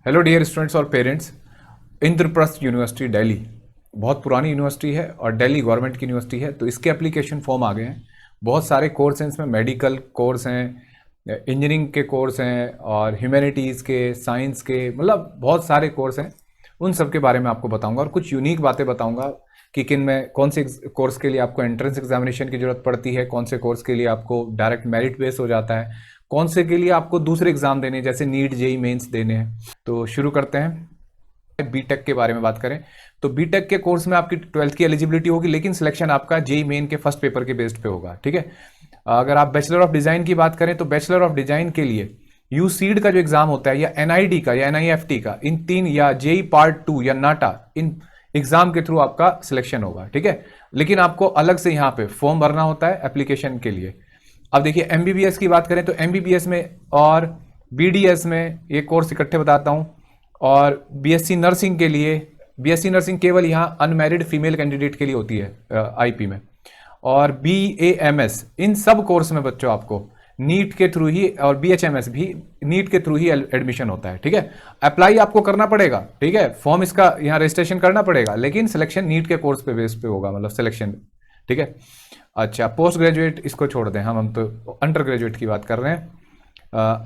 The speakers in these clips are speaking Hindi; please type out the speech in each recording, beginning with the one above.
हेलो डियर स्टूडेंट्स और पेरेंट्स। इंद्रप्रस्थ यूनिवर्सिटी दिल्ली बहुत पुरानी यूनिवर्सिटी है और दिल्ली गवर्नमेंट की यूनिवर्सिटी है, तो इसके एप्लीकेशन फॉर्म आ गए हैं। बहुत सारे कोर्स हैं इसमें, मेडिकल कोर्स हैं, इंजीनियरिंग के कोर्स हैं और ह्यूमैनिटीज़ के, साइंस के, मतलब बहुत सारे कोर्स हैं। उन सब के बारे में आपको बताऊंगा और कुछ यूनिक बातें बताऊंगा कि किन में कौन से कोर्स के लिए आपको एंट्रेंस एग्जामिनेशन की ज़रूरत पड़ती है, कौन से कोर्स के लिए आपको डायरेक्ट मेरिट बेस हो जाता है, कौन से के लिए आपको दूसरे एग्जाम देने हैं जैसे नीट जेई मेंस देने हैं। तो शुरू करते हैं। बीटेक के बारे में बात करें तो बीटेक के कोर्स में आपकी 12th की एलिजिबिलिटी होगी, लेकिन सिलेक्शन आपका जेई मेन के फर्स्ट पेपर के बेस्ड पे होगा। ठीक है। अगर आप बैचलर ऑफ डिजाइन की बात करें तो बैचलर ऑफ डिजाइन के लिए यूसीड का जो एग्जाम होता है, या एनआईडी का या एनआईएफटी का, इन तीन, या जेई पार्ट 2 या नाटा, इन एग्जाम के थ्रू आपका सिलेक्शन होगा। ठीक है। लेकिन आपको अलग से यहाँ पे फॉर्म भरना होता है एप्लीकेशन के लिए। अब देखिए एमबीबीएस की बात करें तो एमबीबीएस में और बीडीएस में ये कोर्स इकट्ठे बताता हूँ। और बीएससी नर्सिंग के लिए, बीएससी नर्सिंग केवल यहाँ अनमैरिड फीमेल कैंडिडेट के लिए होती है आईपी में। और बीएएमएस, इन सब कोर्स में बच्चों आपको नीट के थ्रू ही, और बीएचएमएस भी नीट के थ्रू ही एडमिशन होता है। ठीक है। अप्लाई आपको करना पड़ेगा, ठीक है, फॉर्म इसका यहाँ रजिस्ट्रेशन करना पड़ेगा, लेकिन सिलेक्शन नीट के कोर्स पे बेस पे होगा, मतलब सिलेक्शन। ठीक है। अच्छा, पोस्ट ग्रेजुएट इसको छोड़ दें, हम तो अंडर ग्रेजुएट की बात कर रहे हैं।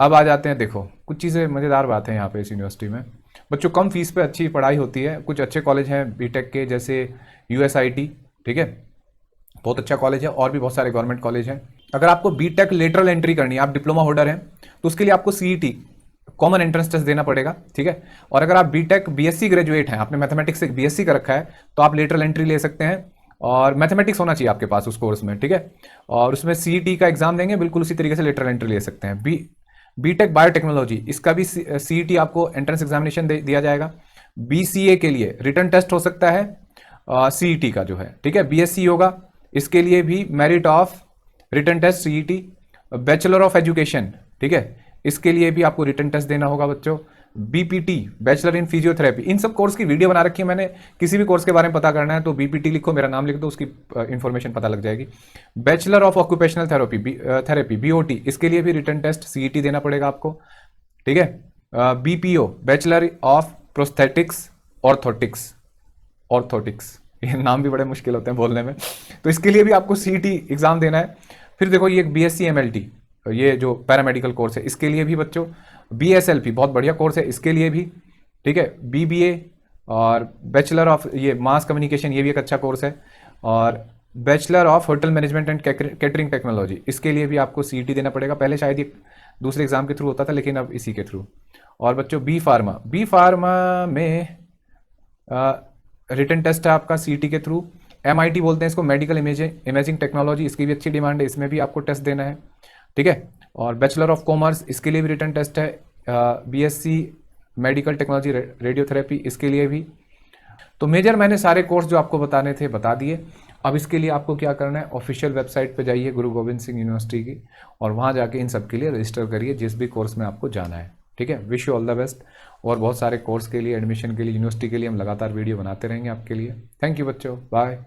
अब आ जाते हैं, देखो कुछ चीज़ें मज़ेदार बात है यहाँ पे इस यूनिवर्सिटी में। बच्चों कम फीस पे अच्छी पढ़ाई होती है। कुछ अच्छे कॉलेज हैं बीटेक के, जैसे यूएसआईटी, ठीक है, बहुत अच्छा कॉलेज है, और भी बहुत सारे गवर्नमेंट कॉलेज हैं। अगर आपको बीटेक लेटरल एंट्री करनी है, आप डिप्लोमा होल्डर हैं, तो उसके लिए आपको सीईटी कॉमन एंट्रेंस टेस्ट देना पड़ेगा। ठीक है। और अगर आप बीटेक बीएससी ग्रेजुएट हैं, आपने मैथमेटिक्स से बीएससी कर रखा है, तो आप लेटरल एंट्री ले सकते हैं, और मैथमेटिक्स होना चाहिए आपके पास उस कोर्स में। ठीक है। और उसमें सीईटी का एग्जाम देंगे, बिल्कुल उसी तरीके से लेटरल एंट्री ले सकते हैं। बीटेक बायोटेक्नोलॉजी, इसका भी सीईटी आपको एंट्रेंस एग्जामिनेशन दिया जाएगा। बीसीए के लिए रिटर्न टेस्ट हो सकता है सीईटी का जो है। ठीक है। बीएससी होगा, इसके लिए भी merit of return test CET. Bachelor of education, ठीक है, इसके लिए भी आपको रिटर्न टेस्ट देना होगा बच्चों। बीपीटी, बैचलर इन फिजियोथेरेपी, इन सब कोर्स की वीडियो बना रखी है मैंने। किसी भी कोर्स के बारे में पता करना है तो बीपीटी लिखो, मेरा नाम लिख दो, उसकी इंफॉर्मेशन पता लग जाएगी। Bachelor of occupational therapy BOT, इसके लिए भी रिटर्न टेस्ट सीईटी देना पड़ेगा आपको। ठीक है। BPO, bachelor of prosthetics orthotics, ये नाम भी बड़े मुश्किल होते हैं बोलने में, तो इसके लिए भी आपको सीईटी एग्जाम देना है। फिर देखो ये बीएससी एमएलटी, ये जो पैरामेडिकल कोर्स है, इसके लिए भी बच्चों बीएसएलपी बहुत बढ़िया कोर्स है, इसके लिए भी। ठीक है। बीबीए और बैचलर ऑफ ये मास कम्युनिकेशन, ये भी एक अच्छा कोर्स है। और bachelor of hotel management and catering technology, इसके लिए भी आपको सीईटी देना पड़ेगा। पहले शायद ये दूसरे एग्जाम के थ्रू होता था, लेकिन अब इसी के थ्रू। और बच्चों बी फार्मा में रिटन टेस्ट है आपका सीईटी के थ्रू। एमआईटी बोलते हैं इसको, मेडिकल इमेजिंग टेक्नोलॉजी, इसकी भी अच्छी डिमांड है, इसमें भी आपको टेस्ट देना है। ठीक है। और बैचलर ऑफ कॉमर्स, इसके लिए भी रिटन टेस्ट है। बीएससी मेडिकल टेक्नोलॉजी रेडियोथेरेपी, इसके लिए भी। तो मेजर मैंने सारे कोर्स जो आपको बताने थे बता दिए। अब इसके लिए आपको क्या करना है, ऑफिशियल वेबसाइट पे जाइए गुरु गोविंद सिंह यूनिवर्सिटी की, और वहाँ जाके इन सब के लिए रजिस्टर करिए जिस भी कोर्स में आपको जाना है। ठीक है। Wish you all the best. और बहुत सारे कोर्स के लिए, एडमिशन के लिए, यूनिवर्सिटी के लिए हम लगातार वीडियो बनाते रहेंगे आपके लिए। थैंक यू बच्चों, बाय।